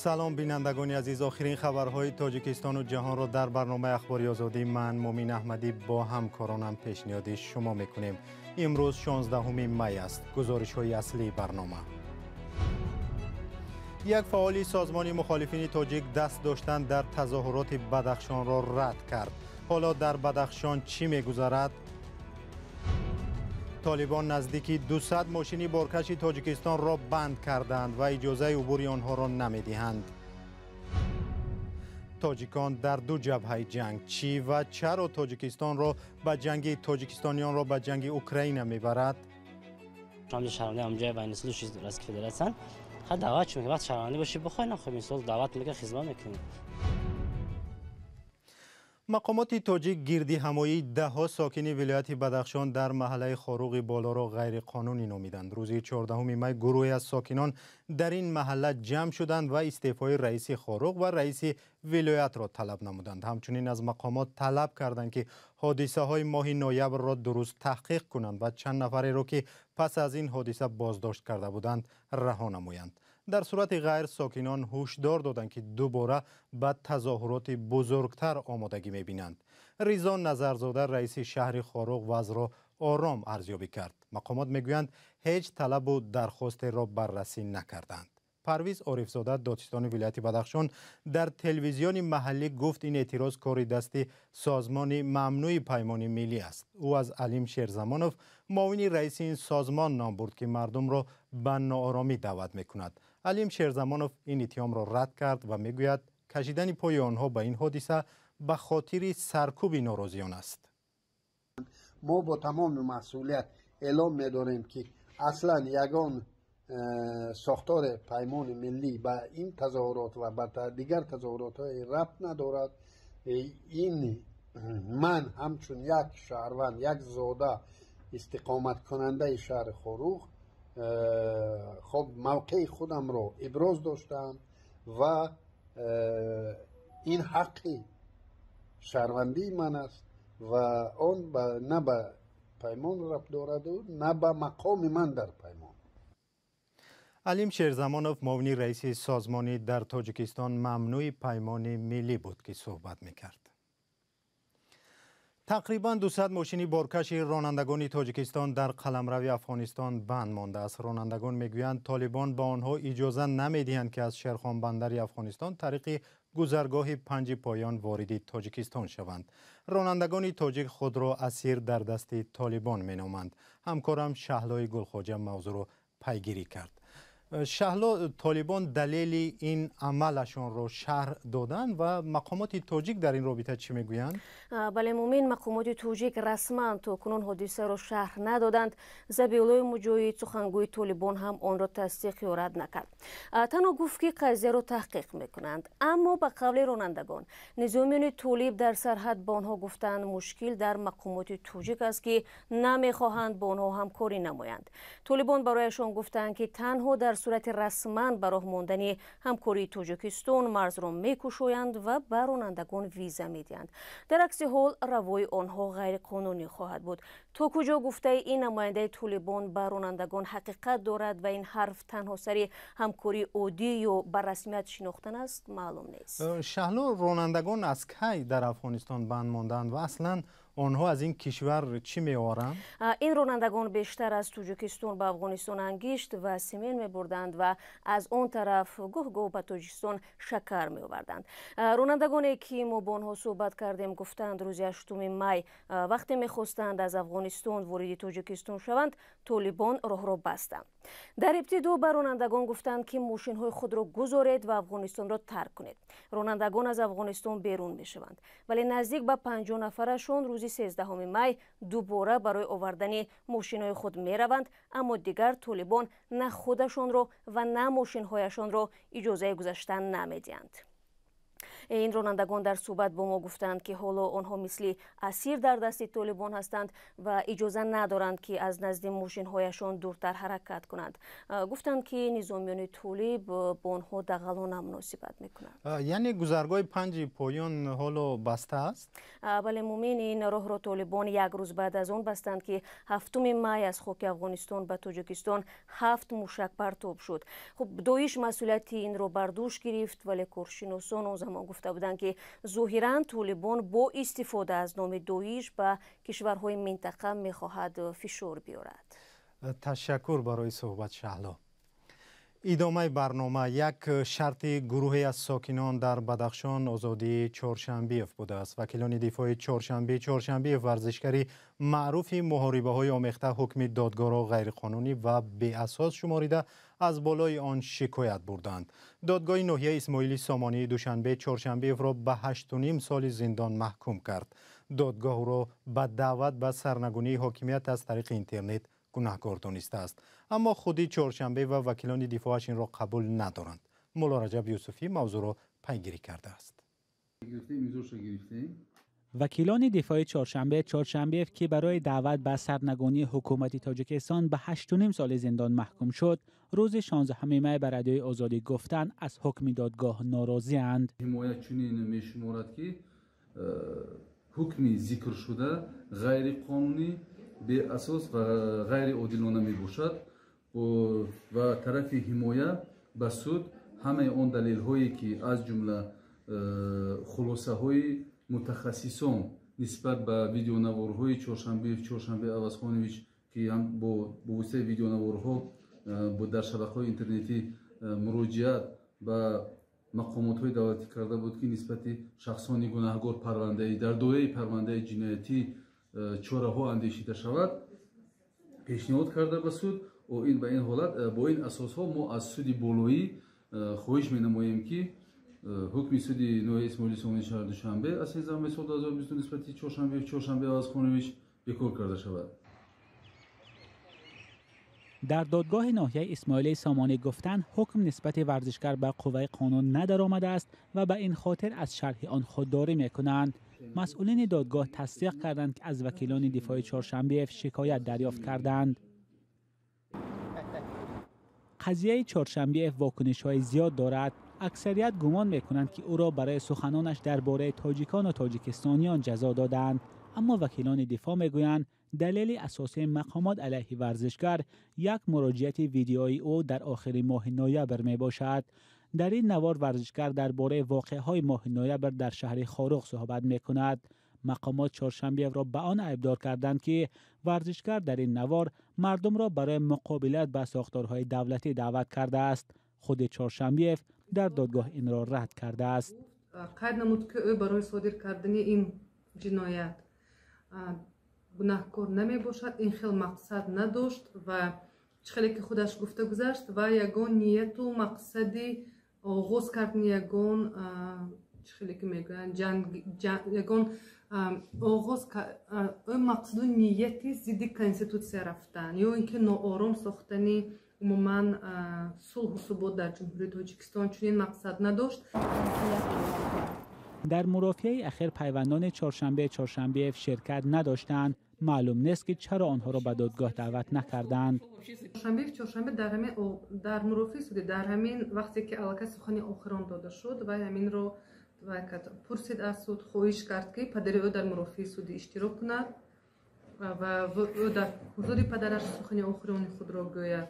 سلام بینندگان عزیز، آخرین خبرهای تاجیکستان و جهان را در برنامه اخباری آزادی من مومین احمدی با همکارانم پیشنهاد شما میکنیم. امروز 16 می است. گزارش های اصلی برنامه: یک فعال سازمان مخالفین تاجیک دست داشتن در تظاهرات بدخشان را رد کرد. حالا در بدخشان چی میگذرد؟ طالبان نزدیکی 200 ماشین بارکش تاجیکستان را بند کردند و اجازه عبور آنها را نمیدهند. تاجیکان در دو جبهه جنگ چی و چرا تاجیکستان را به جنگ تاجیکستانیان را به جنگ اوکراین میبرد؟ شامل شهرنده همجای بین سلو چیز درست که فدراسیون خود دعوت شما که وقت شهرنده باشی بخواین خب این سال دعوت میگه خدمت میکنیم. مقامات تاجیک گردی همایی دهها ساکن ولایت بدخشان در محله خاروق بالا را غیر قانونی نامیدند. روز 14 می گروهی از ساکنان در این محله جمع شدند و استعفای رئیس خاروق و رئیس ولایت را طلب نمودند. همچنین از مقامات طلب کردند که حادثه های ماه نوامبر را درست تحقیق کنند و چند نفری را که پس از این حادثه بازداشت کرده بودند رها نمایند. در صورت غیر ساکنان هشدار دادند که دوباره به تظاهرات بزرگتر آمادگی می‌بینند. رضا نظرزاده رئیس شهر خاروق وضع را آرام ارزیابی کرد. مقامات میگویند هیچ طلب و درخواست را بررسی نکردند. پرویز عارفزاده دادستان ولایت بدخشان در تلویزیون محلی گفت این اعتراض کار دست سازمان ممنوع پیمان ملی است. او از علیم شیرزمانوف معاون رئیس این سازمان نام برد که مردم را به ناآرامی دعوت میکند. علیم شیرزمانوف این اتهام را رد کرد و میگوید کشیدن پای آنها به این حادثه به خاطر سرکوب ناراضیان است. ما با تمام مسئولیت اعلام می‌داریم که اصلا یگان ساختار پیمان ملی به این تظاهرات و به دیگر تظاهرات های ربط ندارد. این من همچون یک شهروند، یک زاده استقامت کننده شهر خاروق خب موقع خودم را ابراز داشتم و این حقی شهروندی من است و آن نه به پیمان ربط دارد و نه به مقام من در پیمان. علیم شیرزمانوف معاون رئیس سازمانی در تاجیکستان ممنوع پیمان ملی بود که صحبت میکرد. تقریباً 200 ماشین بارکش رانندگان تاجیکستان در قلمرو افغانستان بند مانده است. رانندگان میگویند طالبان به آنها اجازه نمیدهند که از شیرخان بندر افغانستان طریق گذرگاه 5 پایان وارد تاجیکستان شوند. رانندگان تاجیک خود را اسیر در دست طالبان مینامند. همکارم شهلای گلخواجه موضوع را پیگیری کرد. شهلا، طالبان دلیل این عملشان را شرح دادند و مقامات تاجیک در این رابطه چی میگویند؟ بله مومین، مقامات تاجیک رسما تا کنون حادثه را شرح ندادند. ذبیحالله مجاهد سخنگوی طالبان هم آن را تصدیق یا رد نکرد. تنها گفت که قضیه را تحقیق میکنند. اما به قول رانندگان نظامیان طالب در سرحد با آنها گفتند مشکل در مقامات تاجیک است که نمیخواهند با آنها همکاری نمایند. طالبان برایشان گفتند که تنها در صورت رسما به راه ماندن همکاری تاجیکستان مرز را میکشایند و به رانندگان ویزا میدهند. در عکس حال روای آنها غیر قانونی خواهد بود. تا کجا گفته این نماینده طالبان به رانندگان حقیقت دارد و این حرف تنها سری همکاری عادی یا بر رسمیت شناختن است معلوم نیست. شهلا، رانندگان از کی در افغانستان بند ماندند و اصلا آنها از این کشور چی می‌آورند؟ این رانندگان بیشتر از تاجیکستان به افغانستان انگشت و سمین می‌بردند و از اون طرف گاه به تاجیکستان شکر می‌آوردند. رانندگانی که ما با آنها صحبت کردیم گفتند روز 8 می وقتی می‌خواستند از افغانستان وارد تاجیکستان شوند طالبان راه را بستند. در ابتدا به رانندگان گفتند که ماشین‌های خود را گذارید و افغانستان را ترک کنید. رانندگان از افغانستان بیرون می‌شوند، ولی نزدیک به 50 نفرشون روز 13 می دوباره برای آوردن ماشین‌های خود می‌روند، اما دیگر طالبان نه خودشان را و نه ماشین‌هایشان را اجازه گذاشتن نمی‌دهند. این رانندگان در صحبت با ما گفتند که حالا آنها مثل اسیر در دست طالبان هستند و اجازه ندارند که از نزد ماشین‌هایشان دورتر حرکت کنند. گفتند که نظامیان طالب با آنها دغلا مناسبت میکنند. یعنی گذرگاه 5 پایان حالا بسته است؟ بله مومین، این راه را طالبان یک روز بعد از آن بستند که 7 می از خاک افغانستان به تاجیکستان 7 موشک پرتاب شد. خب داعش مسئولیت این را بر دوش گرفت، ولی کارشناسان آن زمان گفته بودند که ظاهراً طالبان با استفاده از نام داعش به کشورهای منطقه میخواهد فشار بیارد. تشکر برای صحبت شهلا. ادامه برنامه. یک شرط گروهی از ساکنان در بدخشان آزادی چهارشنبیف بوده است. وکیلان دفاع چهارشنبیف ورزشکاری معروف محاربه های آمیخته حکم دادگاه را غیرقانونی و بی اساس شماریده از بالای آن شکایت بردند. دادگاه ناحیه اسماعیلی سامانی دوشنبه چهارشنبیف را به 8.5 سال زندان محکوم کرد. دادگاه را به دعوت به سرنگونی حاکمیت از طریق اینترنت گناهکار دانسته است، اما خودی چهارشنبه و وکیلان دفاعش این را قبول ندارند. مولا رجب یوسفی موضوع را پیگیری کرده است. وکیلان دفاع چهارشنبه که برای دعوت به سرنگونی حکومت تاجیکستان به 8.5 سال زندان محکوم شد، روز 16 می به رادیوی آزادی گفتند از حکم دادگاه ناراضی اند. حمایت چنین می‌شمارد که حکمی ذکر شده غیر قانونی، بی اساس و غیر عادلانه می باشد و طرف حمایت به سود همه آن دلیل هایی که از جمله خلاصه های متخصصان نسبت به ویدیونوارهای چهارشنبه عوضخانویچ که هم با واسطه ویدیونوارها در شبکه‌های اینترنتی مراجعت به مقامات های دولتی کرده بود که نسبت شخصان گناهکار پرونده در دایره پرونده جنایتی چاره ها اندیشیده شود پیشنهاد کرده به سود و این به این حالت با این اساس ها ما از سود بالایی خواهش می نماییم که حکم سود ناحیه اسماعیلی سامانی شهر دوشنبه از 13 می سال 2020 نسبت چهارشنبه عوضخانویچ بکار کرده شود. در دادگاه ناحیه اسماعیلی سامانی گفتند حکم نسبت ورزشکار به قوه قانون ندارآمده است و به این خاطر از شرح آن خودداری میکنند. مسئولین دادگاه تصدیق کردند که از وکیلان دفاع چهارشنبه شکایت دریافت کردند. قضیه چهارشنبه واکنش‌های زیاد دارد. اکثریت گمان میکنند که او را برای سخنانش درباره تاجیکان و تاجیکستانیان جزا دادند، اما وکیلان دفاع میگویند دلیل اساسی مقامات علیه ورزشکار یک مراجعت ویدیویی او در آخر ماه نوامبر می باشد. در این نوار ورزشکار درباره واقعه‌های ماه نوامبر در شهر خاروق صحبت می کند. مقامات چهارشنبه را به آن ابدار کردند که ورزشکار در این نوار مردم را برای مقابلت با ساختارهای دولتی دعوت کرده است. خود چهارشنبه در دادگاه این را رد کرده است. قید نمود که او برای صادر کردن این جنایت گناهکار نمی باشد، این خیلی مقصد نداشت و چخیلی که خودش گفته گذشت و یگان نیت و مقصدی آغاز کردن یگان چخیلی که میگوین یگان آغاز مقصد و نیتی ضد کنستیتوسیا رفتن یا اینکه ناآرام ساختنی عموما صلح و ثبات در جمهوری تاجیکستان چنین مقصد نداشت. در مرافعه اخیر پیوندان چهارشنبه شرکت نداشتند. معلوم نیست که چرا آنها را به دادگاه دعوت نکردند. چهارشنبه در مرافعه سودی در همین وقتی که علاقه سخنی آخران داده شد و همین را پرسید از سود، خواهش کرد که پدر او در مرافعه سودی اشتراک کند و او در حضور پدرش سخنی آخران خود را گوید،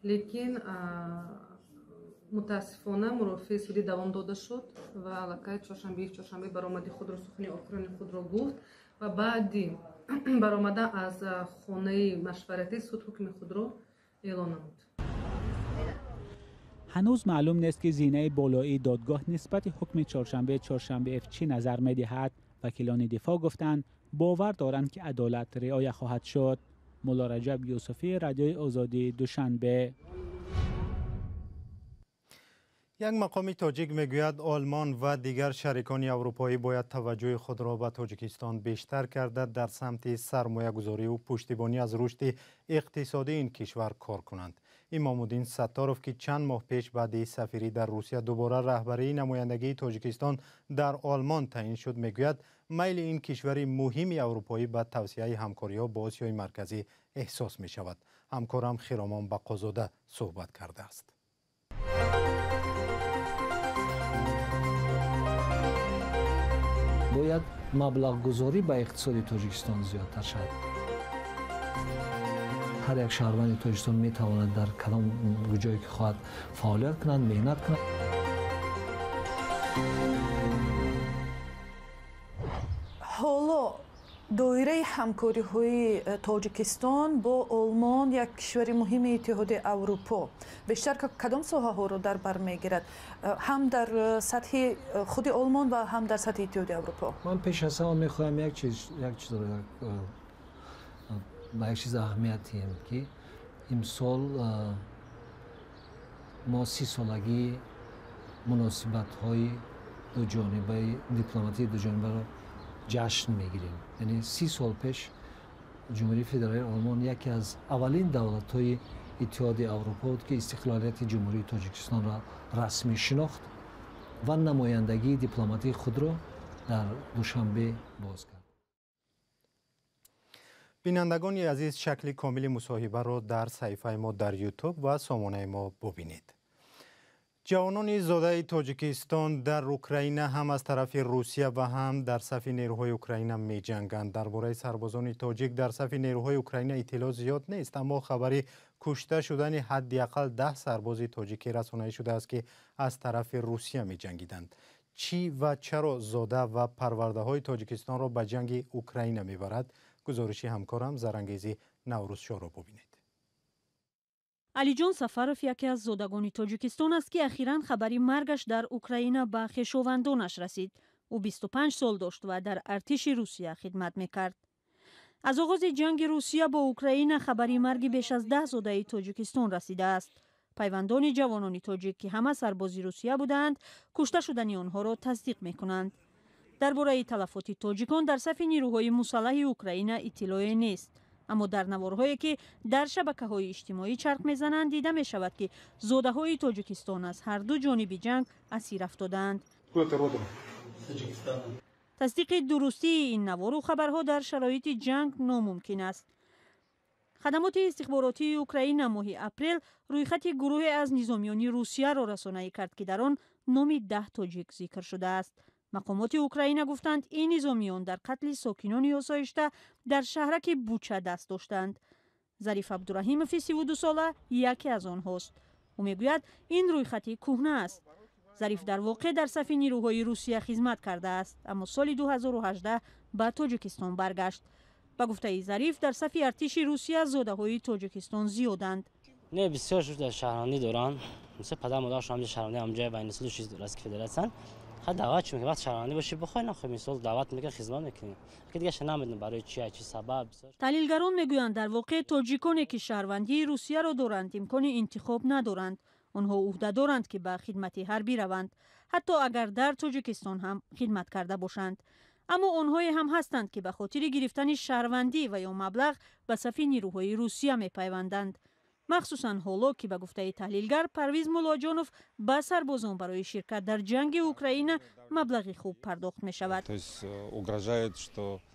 لیکن متاسفانه مرافعه سودی دوام داده شد و علاقه چهارشنبه برآمدی خود را سخنی آخران خود را گفت و بعدی برآمده از خانه مشورتی سود حکم خود را اعلان نمود. هنوز معلوم نیست که زینه بالایی دادگاه نسبت حکم چهارشنبه چی نظر می دهد. وکیلان دفاع گفتند باور دارند که عدالت رعایت خواهد شد. مولا رجب یوسفی رادیوی آزادی دوشنبه. یک مقام تاجیک میگوید آلمان و دیگر شریکان اروپایی باید توجه خود را به تاجیکستان بیشتر کرده در سمت سرمایه گذاری و پشتیبانی از رشد اقتصادی این کشور کار کنند. امامالدین ستاروف که چند ماه پیش بعد سفیری در روسیه دوباره رهبری نمایندگی تاجیکستان در آلمان تعیین شد میگوید میل این کشور مهم اروپایی به توسعه همکاری‌ها با آسیای مرکزی احساس می شود. همکارم خرامان بقازاده صحبت کرده است. باید مبلغ گذاری به اقتصاد تاجیکستان زیادتر شد. هر یک شهروند تاجیکستان می تواند در کدام جایی که خواهد فعالیت کنند، مهنت کنند. حالا دایره همکاری‌های تاجیکستان با آلمان یک کشور مهم اتحاد اروپا بیشتر کدام ساحه‌ها را در بر می‌گیرد، هم در سطح خود آلمان و هم در سطح اتحاد اروپا؟ من پیش از همه می‌خواهم یک چیز با یک چیز اهمیت دهیم که امسال ما 30 سالگی مناسبت‌های دو جانبه دیپلماتی دو جانبه را جشن میگیریم. یعنی 30 سال پیش جمهوری فدرال آلمان یکی از اولین دولت‌های اتحاد اروپا بود که استقلالیت جمهوری تاجیکستان را رسمی شناخت و نمایندگی دیپلماتی خود را در دوشنبه باز کرد. بینندگان عزیز، شکل کامل مصاحبه را در صفحه ما در یوتیوب و سامانه ما ببینید. جوانان زاده تاجیکستان در اوکراین هم از طرف روسیه و هم در صف نیروهای اوکراین می جنگند. درباره سربازان تاجیک در صف نیروهای اوکراین اطلاع زیاد نیست، اما خبری کشته شدن حداقل 10 سرباز تاجیکی رسانه‌ای شده است که از طرف روسیه می جنگیدند. چی و چرا زاده و پرورده های تاجیکستان را به جنگ اوکراین می برد؟ گزارشی همکارم زرنگیزی نوروزشاه را ببینید. علیجان سفروف یکی از زادگان تاجیکستان است که اخیراً خبری مرگش در اوکراین به خویشاوندانش رسید. او 25 سال داشت و در ارتش روسیه خدمت میکرد. از آغاز جنگ روسیه با اوکراین خبری مرگ بیش از 10 زاده تاجیکستان رسیده است. پیوندان جوانان تاجیک که همه سرباز روسیه بودند، کشته شدن آنها را تصدیق میکنند. درباره تلفات تاجیکان در صف نیروهای مسلح اوکراین اطلاعی نیست. اما در نوارهایی که در شبکه‌های اجتماعی چرخ می‌زنند دیده می‌شود که زاده‌های تاجیکستان از هر دو جانب جنگ اسیر افتادند. تصدیق درستی این نوار و خبرها در شرایط جنگ ناممکن است. خدمات استخباراتی اوکراین ماه اپریل رویخط گروهی از نظامیان روسیه را رسانه‌ای کرد که در آن نام 10 تاجیک ذکر شده است. مقامات اوکراین گفتند این نظامیان در قتل ساکنان آسایشته در شهرک بوچه دست داشتند. ظریف عبدالرحیموف 32 ساله یکی از آنهاست. او میگوید این رویخط کهنه است. ظریف در واقع در صف نیروهای روسیه خدمت کرده است، اما سال 2018 به تاجیکستان برگشت. با گفته ظریف در صف ارتش روسیه زاده‌های تاجیکستان زیادند. نه بسیار شده شهرانی دوران مثل پدر مادرش هم شهرانی همجای بین سال 6 درست فدراسیون خود دعوت میکنه وقت شهرانی باشی بخوای نخوای مثلا دعوت میکنه خدمت میکنه که دیگه نمیدونم برای چی سبب. تحلیلگران میگویند در واقع تاجیکانی که شهروندی روسیه را دارند امکان انتخاب ندارند. آنها عهده دارند که به خدمت حربی روند، حتی اگر در تاجیکستان هم خدمت کرده باشند. اما آنهایی هم هستند که به خاطر گرفتن شهروندی و یا مبلغ به صف نیروهای روسیه میپیوندند. مخصوصا حالا که به گفته تحلیلگر پرویز مولاجانوف به سربازان برای شرکت در جنگ اوکراین مبلغی خوب پرداخت می شود.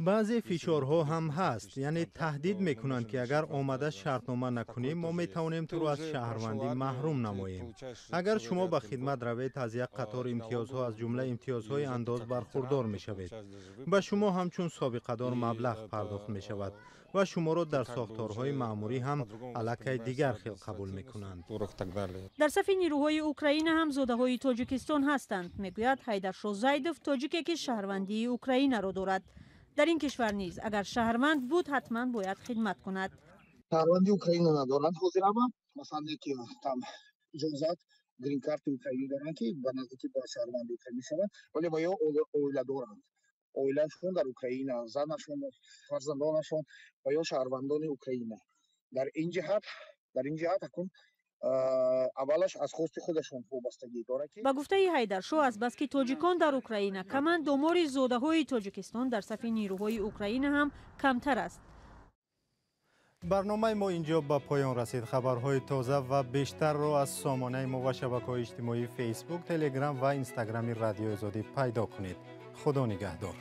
بعضی فشارها هم هست، یعنی تهدید میکنند که اگر آمده شرطنامه نکنیم ما میتوانیم تو را از شهروندی محروم نماییم. اگر شما به خدمت روید از یک قطار امتیازها از جمله امتیازهای انداز برخوردار میشوید. به شما همچون سابقه دار مبلغ پرداخت می شود و شما را در ساختارهای مأموری هم علاقه دیگر خیل قبول میکنند. در صف نیروهای اوکراین هم زاده‌های تاجیکستان هستند. میگوید حیدرشاه زیدوف تاجیکی که شهروندی اوکراین را دارد. در این کشور نیز اگر شهروند بود حتما باید خدمت کند. شهروندی اوکراین ندارند حاضر اما مثلا که там اجازت گرین کارت اوکراینی دارند که به نزدیکی با شهروندی اوکراینی شوند، ولی با اویله دارند. اویلهشون در اوکراین، زنشون، فرزندانشون و یا شهروندان اوکراین. در این جهت اکنون аввалаш аз хости худашон вобастагӣ дорад ки ба гуфтаи ҳайдаршо азбаски тоҷикон дар украина каманд омори зодаҳои тоҷикистон дар сафи нирӯҳои украина ҳам камтар аст. барномаи мо инҷо ба поён расид. хабарҳои тоза ва бештарро аз сомонаи мо ва шабакаҳои иҷтимоии фейсбук, телеграм ва инстаграми радиои озодӣ пайдо кунед. худо нигаҳдор.